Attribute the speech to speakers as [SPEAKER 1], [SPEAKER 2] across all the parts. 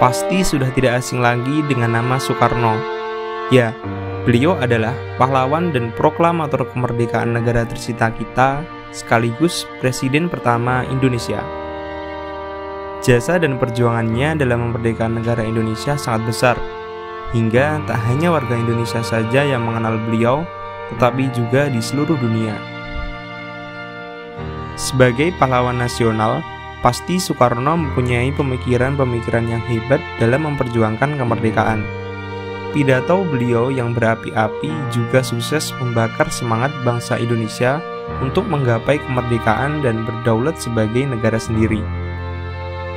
[SPEAKER 1] pasti sudah tidak asing lagi dengan nama Soekarno. Ya, beliau adalah pahlawan dan proklamator kemerdekaan negara tercinta kita, sekaligus Presiden pertama Indonesia. Jasa dan perjuangannya dalam memerdekakan negara Indonesia sangat besar, hingga tak hanya warga Indonesia saja yang mengenal beliau, tetapi juga di seluruh dunia. Sebagai pahlawan nasional, pasti Soekarno mempunyai pemikiran-pemikiran yang hebat dalam memperjuangkan kemerdekaan. Pidato beliau yang berapi-api juga sukses membakar semangat bangsa Indonesia untuk menggapai kemerdekaan dan berdaulat sebagai negara sendiri.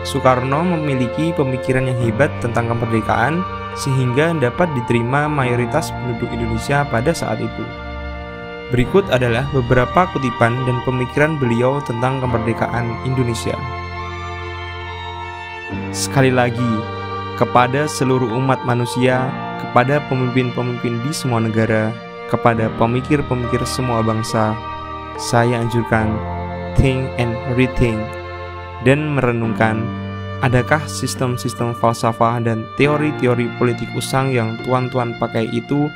[SPEAKER 1] Soekarno memiliki pemikiran yang hebat tentang kemerdekaan sehingga dapat diterima mayoritas penduduk Indonesia pada saat itu. Berikut adalah beberapa kutipan dan pemikiran beliau tentang kemerdekaan Indonesia. Sekali lagi, kepada seluruh umat manusia, kepada pemimpin-pemimpin di semua negara, kepada pemikir-pemikir semua bangsa, saya anjurkan think and rethink, dan merenungkan, adakah sistem-sistem falsafah dan teori-teori politik usang yang tuan-tuan pakai itu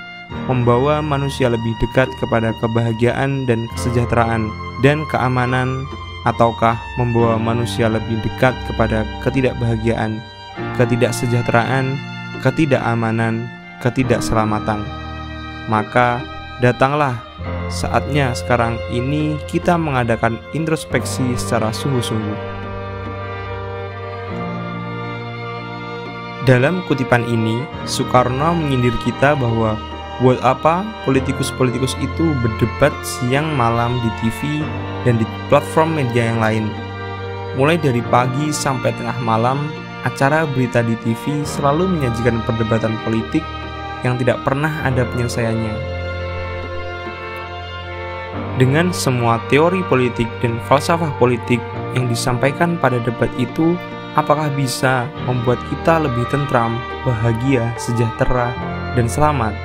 [SPEAKER 1] membawa manusia lebih dekat kepada kebahagiaan dan kesejahteraan dan keamanan, ataukah membawa manusia lebih dekat kepada ketidakbahagiaan, ketidaksejahteraan, ketidakamanan, ketidakselamatan? Maka datanglah saatnya sekarang ini kita mengadakan introspeksi secara sungguh-sungguh. Dalam kutipan ini, Soekarno menyindir kita bahwa buat apa politikus-politikus itu berdebat siang malam di TV dan di platform media yang lain. Mulai dari pagi sampai tengah malam, acara berita di TV selalu menyajikan perdebatan politik yang tidak pernah ada penyelesaiannya. Dengan semua teori politik dan falsafah politik yang disampaikan pada debat itu, apakah bisa membuat kita lebih tentram, bahagia, sejahtera, dan selamat?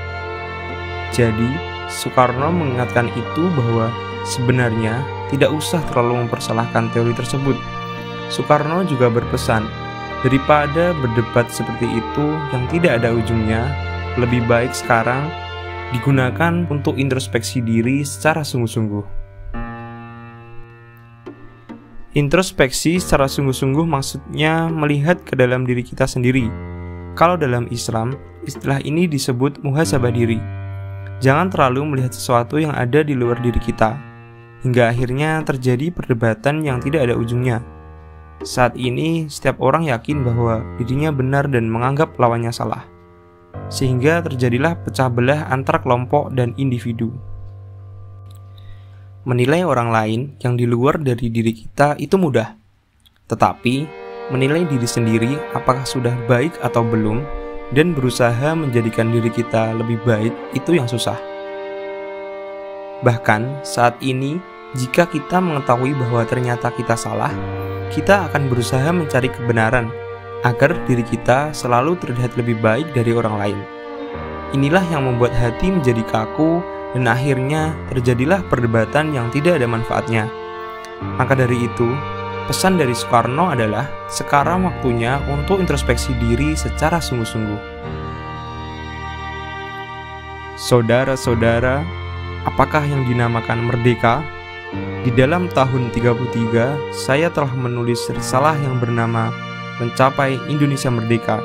[SPEAKER 1] Jadi, Soekarno mengingatkan itu bahwa sebenarnya tidak usah terlalu mempersalahkan teori tersebut. Soekarno juga berpesan, daripada berdebat seperti itu yang tidak ada ujungnya, lebih baik sekarang digunakan untuk introspeksi diri secara sungguh-sungguh. Introspeksi secara sungguh-sungguh maksudnya melihat ke dalam diri kita sendiri. Kalau dalam Islam, istilah ini disebut muhasabah diri. Jangan terlalu melihat sesuatu yang ada di luar diri kita, hingga akhirnya terjadi perdebatan yang tidak ada ujungnya. Saat ini, setiap orang yakin bahwa dirinya benar dan menganggap lawannya salah, sehingga terjadilah pecah belah antar kelompok dan individu. Menilai orang lain yang di luar dari diri kita itu mudah, tetapi menilai diri sendiri apakah sudah baik atau belum dan berusaha menjadikan diri kita lebih baik itu yang susah. Bahkan saat ini, jika kita mengetahui bahwa ternyata kita salah, kita akan berusaha mencari kebenaran agar diri kita selalu terlihat lebih baik dari orang lain. Inilah yang membuat hati menjadi kaku, dan akhirnya terjadilah perdebatan yang tidak ada manfaatnya. Maka dari itu, pesan dari Soekarno adalah sekarang waktunya untuk introspeksi diri secara sungguh-sungguh. Saudara-saudara, apakah yang dinamakan merdeka? Di dalam tahun 33, saya telah menulis risalah yang bernama Mencapai Indonesia Merdeka.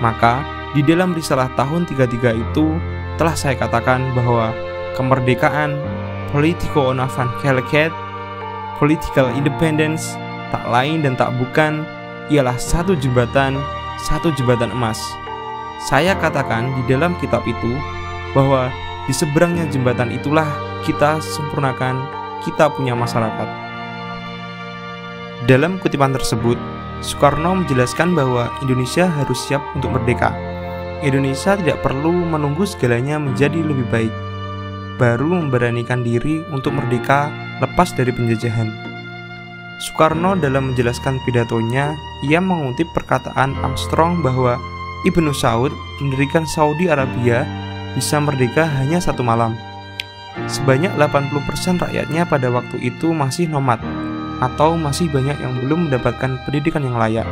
[SPEAKER 1] Maka, di dalam risalah tahun 33 itu, telah saya katakan bahwa kemerdekaan, politico onafhankelijkheid, political independence, tak lain dan tak bukan, ialah satu jembatan emas. Saya katakan di dalam kitab itu bahwa di seberangnya jembatan itulah kita sempurnakan kita punya masyarakat. Dalam kutipan tersebut, Soekarno menjelaskan bahwa Indonesia harus siap untuk merdeka. Indonesia tidak perlu menunggu segalanya menjadi lebih baik, baru memberanikan diri untuk merdeka lepas dari penjajahan. Soekarno dalam menjelaskan pidatonya, ia mengutip perkataan Armstrong bahwa Ibnu Saud mendirikan Saudi Arabia bisa merdeka hanya satu malam. Sebanyak 80% rakyatnya pada waktu itu masih nomad, atau masih banyak yang belum mendapatkan pendidikan yang layak.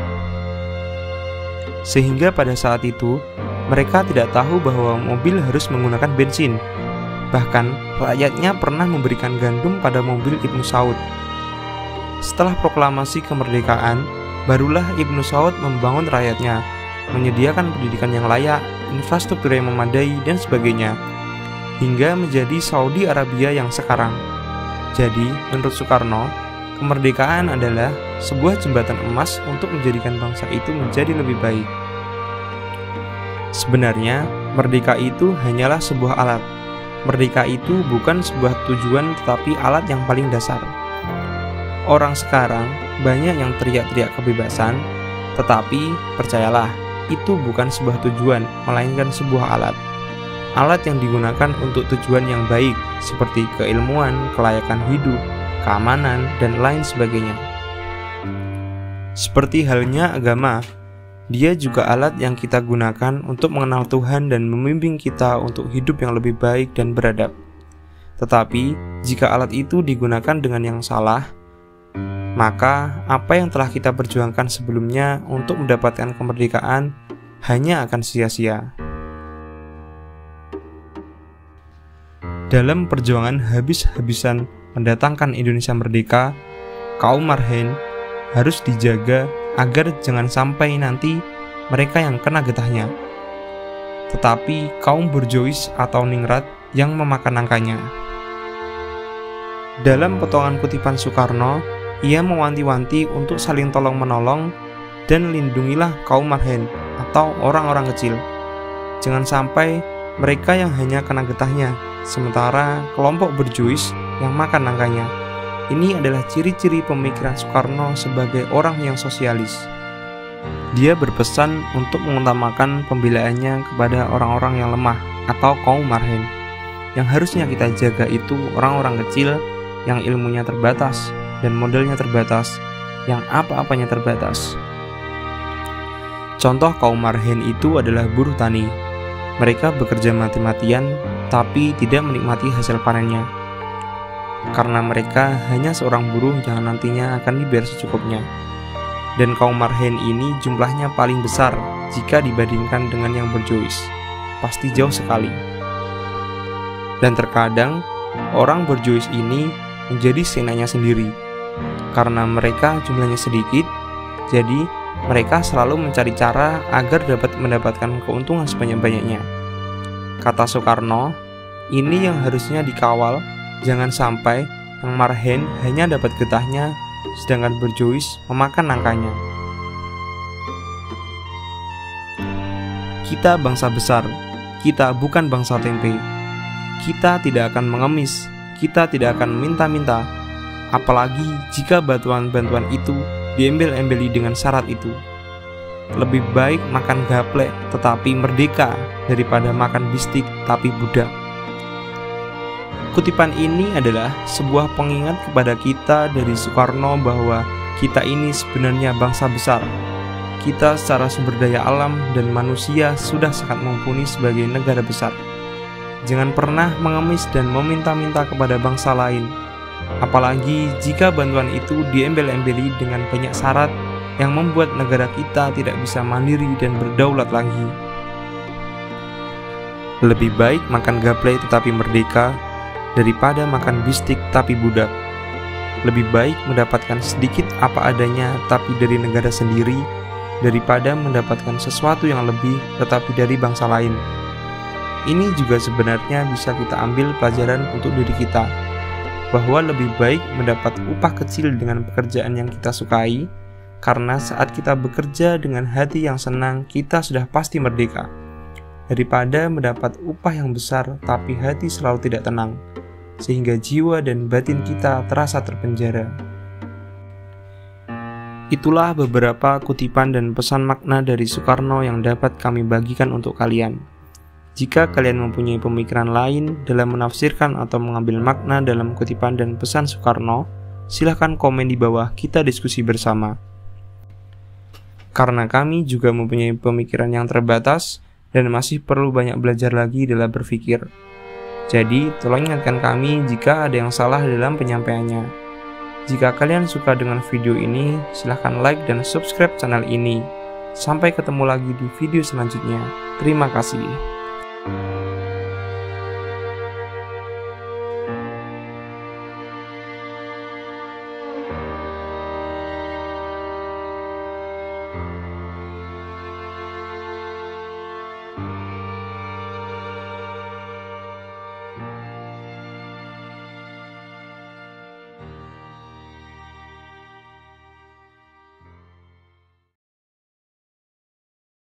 [SPEAKER 1] Sehingga pada saat itu, mereka tidak tahu bahwa mobil harus menggunakan bensin. Bahkan, rakyatnya pernah memberikan gandum pada mobil Ibnu Saud. Setelah proklamasi kemerdekaan, barulah Ibnu Saud membangun rakyatnya, menyediakan pendidikan yang layak, infrastruktur yang memadai, dan sebagainya, hingga menjadi Saudi Arabia yang sekarang. Jadi, menurut Soekarno, kemerdekaan adalah sebuah jembatan emas untuk menjadikan bangsa itu menjadi lebih baik. Sebenarnya, merdeka itu hanyalah sebuah alat. Merdeka itu bukan sebuah tujuan tetapi alat yang paling dasar. Orang sekarang banyak yang teriak-teriak kebebasan, tetapi percayalah, itu bukan sebuah tujuan, melainkan sebuah alat. Alat yang digunakan untuk tujuan yang baik, seperti keilmuan, kelayakan hidup, keamanan, dan lain sebagainya. Seperti halnya agama, dia juga alat yang kita gunakan untuk mengenal Tuhan dan membimbing kita untuk hidup yang lebih baik dan beradab. Tetapi, jika alat itu digunakan dengan yang salah, maka apa yang telah kita perjuangkan sebelumnya untuk mendapatkan kemerdekaan hanya akan sia-sia. Dalam perjuangan habis-habisan mendatangkan Indonesia merdeka, kaum marhen harus dijaga agar jangan sampai nanti mereka yang kena getahnya, tetapi kaum borjuis atau ningrat yang memakan angkanya. Dalam potongan kutipan Soekarno, ia mewanti-wanti untuk saling tolong-menolong dan lindungilah kaum marhen atau orang-orang kecil. Jangan sampai mereka yang hanya kena getahnya, sementara kelompok borjuis yang makan angkanya. Ini adalah ciri-ciri pemikiran Soekarno sebagai orang yang sosialis. Dia berpesan untuk mengutamakan pembelaannya kepada orang-orang yang lemah atau kaum marhen. Yang harusnya kita jaga itu orang-orang kecil yang ilmunya terbatas dan modalnya terbatas, yang apa-apanya terbatas. Contoh kaum marhen itu adalah buruh tani. Mereka bekerja mati-matian, tapi tidak menikmati hasil panennya. Karena mereka hanya seorang buruh yang nantinya akan dibayar secukupnya. Dan kaum marhen ini jumlahnya paling besar jika dibandingkan dengan yang borjuis. Pasti jauh sekali. Dan terkadang, orang borjuis ini menjadi senanya sendiri. Karena mereka jumlahnya sedikit, jadi mereka selalu mencari cara agar dapat mendapatkan keuntungan sebanyak-banyaknya. Kata Soekarno, ini yang harusnya dikawal, jangan sampai yang marhen hanya dapat getahnya, sedangkan borjuis memakan nangkanya. Kita bangsa besar, kita bukan bangsa tempe. Kita tidak akan mengemis, kita tidak akan minta-minta, apalagi jika bantuan-bantuan itu diembel-embeli dengan syarat itu. Lebih baik makan gaplek tetapi merdeka daripada makan bistik tapi budak. Kutipan ini adalah sebuah pengingat kepada kita dari Soekarno bahwa kita ini sebenarnya bangsa besar. Kita secara sumber daya alam dan manusia sudah sangat mumpuni sebagai negara besar. Jangan pernah mengemis dan meminta-minta kepada bangsa lain. Apalagi jika bantuan itu diembel-embeli dengan banyak syarat yang membuat negara kita tidak bisa mandiri dan berdaulat lagi. Lebih baik makan gaplek tetapi merdeka daripada makan bistik tapi budak. Lebih baik mendapatkan sedikit apa adanya tapi dari negara sendiri daripada mendapatkan sesuatu yang lebih tetapi dari bangsa lain. Ini juga sebenarnya bisa kita ambil pelajaran untuk diri kita, bahwa lebih baik mendapat upah kecil dengan pekerjaan yang kita sukai, karena saat kita bekerja dengan hati yang senang, kita sudah pasti merdeka, daripada mendapat upah yang besar tapi hati selalu tidak tenang, sehingga jiwa dan batin kita terasa terpenjara. Itulah beberapa kutipan dan pesan makna dari Soekarno yang dapat kami bagikan untuk kalian. Jika kalian mempunyai pemikiran lain dalam menafsirkan atau mengambil makna dalam kutipan dan pesan Soekarno, silahkan komen di bawah, kita diskusi bersama. Karena kami juga mempunyai pemikiran yang terbatas dan masih perlu banyak belajar lagi dalam berpikir. Jadi, tolong ingatkan kami jika ada yang salah dalam penyampaiannya. Jika kalian suka dengan video ini, silahkan like dan subscribe channel ini. Sampai ketemu lagi di video selanjutnya. Terima kasih.